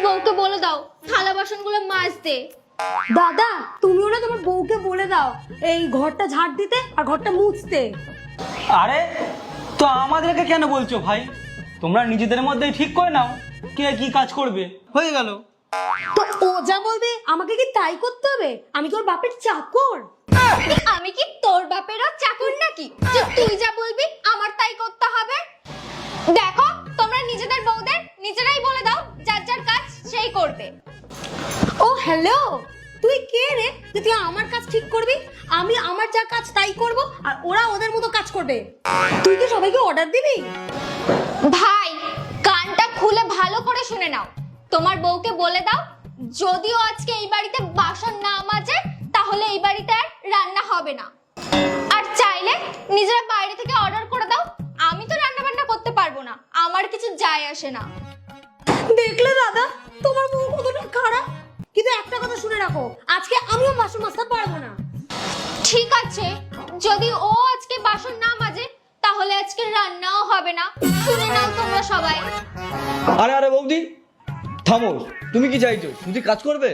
বউকে বলে দাও থালা বাসনগুলো মাজতে। দাদা তুমিও না তোমার বউকে বলে দাও এই ঘরটা ঝাড় দিতে আর ঘরটা মুছতে। আরে তো আমাদেরকে কেন বলছো ভাই? তোমরা নিজেদের মধ্যেই ঠিক করে নাও কে কি কাজ করবে, হয়ে গেল। তো ও যা বলবে আমাকে কি তাই করতে হবে? আমি তোর বাপের চাকর? আমি কি তোর বাপেরও চাকর নাকি যে তুই যা বলবি আমার তাই করতে হবে? দেখো তোমরা নিজেদের বউদের নিজেরাই বলে দাও যার যার কাজ সেই করবে। ও হ্যালো, তুই কে রে যে তুই আমার কাজ ঠিক করবি? আমি আমার যা কাজ তাই করব আর ওরা ওদের মতো কাজ করবে। তুই কি সবাইকে অর্ডার দিবি? ভাই কানটা খুলে ভালো করে শুনে নাও, তোমার বউকে বলে দাও যদিও আজকে এই বাড়িতে বাসন না মাজে তাহলে এই বাড়িতে আর রান্না হবে না। আর চাইলে নিজেরা বাইরে থেকে অর্ডার করে দাও, আমি তো রান্না বান্না করতে পারবো না, আমার কিছু যায় আসে না। দেখলে দাদা তোমার বউ কতটা খারাপ। কিন্তু একটা কথা শুনে রাখো, আজকে আমিও বাসন মাজতে পারবো না। ঠিক আছে, যদি ও আজকে বাসন না মাজে তাহলে আজকে রান্নাও হবে না। শুনে নাও তোমরা সবাই। আরে আরে বৌদি থামো, তুমি কি চাইছো? শ্রুতি কাজ করবে?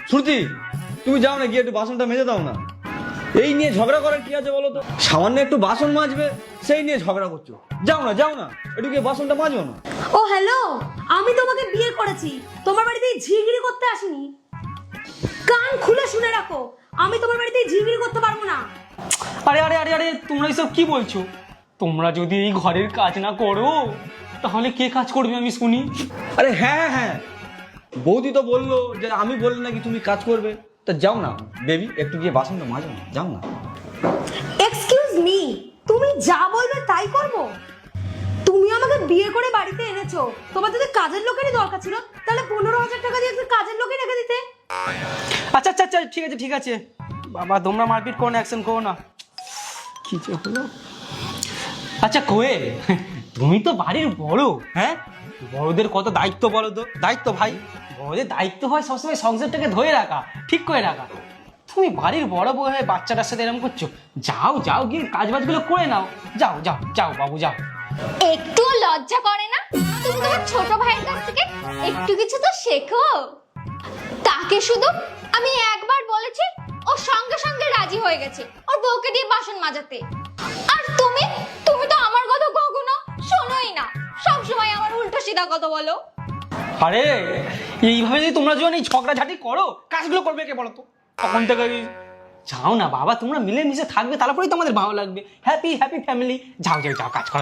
শ্রুতি তুমি যাও না, গিয়ে একটু বাসনটা মেজে দাও না। এই নিয়ে ঝগড়া করার কি আছে বলো তো? সামান্য একটু বাসন মাজবে সেই নিয়ে ঝগড়া করছো। যাও না যাও না, একটু গিয়ে বাসনটা মাজো না। ও হ্যালো, আমি তোমাকে বিয়ে করেছি, তোমার বাড়িতে ঝিগড়ি করতে আসিনি। কান খুলে শুনে রাখো, আমি তোমার বাড়িতে ঝিগড়ি করতে পারবো না। আরে আরে আরে আরে তোমরা এসব কি বলছো? তোমরা যদি এই ঘরের কাজ না করো তাহলে কে কাজ করবে আমি শুনি। আরে হ্যাঁ হ্যাঁ হ্যাঁ, বৌদি তো বললো যে আমি বললে নাকি তুমি কাজ করবে। তা যাও না বেবি, একটু গিয়ে বাসনটা মাজো না, যাও না। এক্সকিউজ মি, তুমি যা বলবে তাই করব? তুমি আমাকে বিয়ে করে বাড়িতে এনেছো, তোমার যদি কাজের লোকেরই দরকার ছিল তাহলে 15,000 টাকা দিয়ে একটা কাজের লোকে রেখে দিতে। আচ্ছা আচ্ছা আচ্ছা ঠিক আছে ঠিক আছে বাবা, তোমরা মারপিট করো না, অ্যাকশন করো না। কি যে হলো। আচ্ছা কোয়েল, তুমি তো বাড়ির বড়, হ্যাঁ? বড়দের কত দায়িত্ব বলো তো? দায়িত্ব ভাই, বড়দের দায়িত্ব হয় সবসময় সংসারটাকে ধরে রাখা, ঠিক করে রাখা। তুমি বাড়ির বড় বউ হয়ে বাচ্চাটার সাথে এরকম করছো? যাও যাও গিয়ে কাজ বাজগুলো করে নাও, যাও যাও যাও বাবু যাও। একটু লজ্জা করে না? তুমি তোমার ছোট ভাইয়ের কাছ থেকে একটু কিছু তো শেখো। তাকে শুধু আমি একবার বলেছি, ও সঙ্গে সঙ্গে রাজি হয়ে গেছে ওর বউকে দিয়ে বাসন মাজাতে। আর তুমি তুমি তো আমার কথা কখনো শোনোই না, সব সময় আমার উল্টো সিধা কথা বলো। আরে এইভাবে যদি তোমরা যখন এই ঝগড়াঝাটি করো, কাজগুলো করবে কে বলো তো? তখন থেকে যাও না বাবা, তোমরা মিলেমিশে থাকবে তারপরেই তোমাদের ভালো লাগবে। Happy happy family. যাও যাও যাও কাজ করো।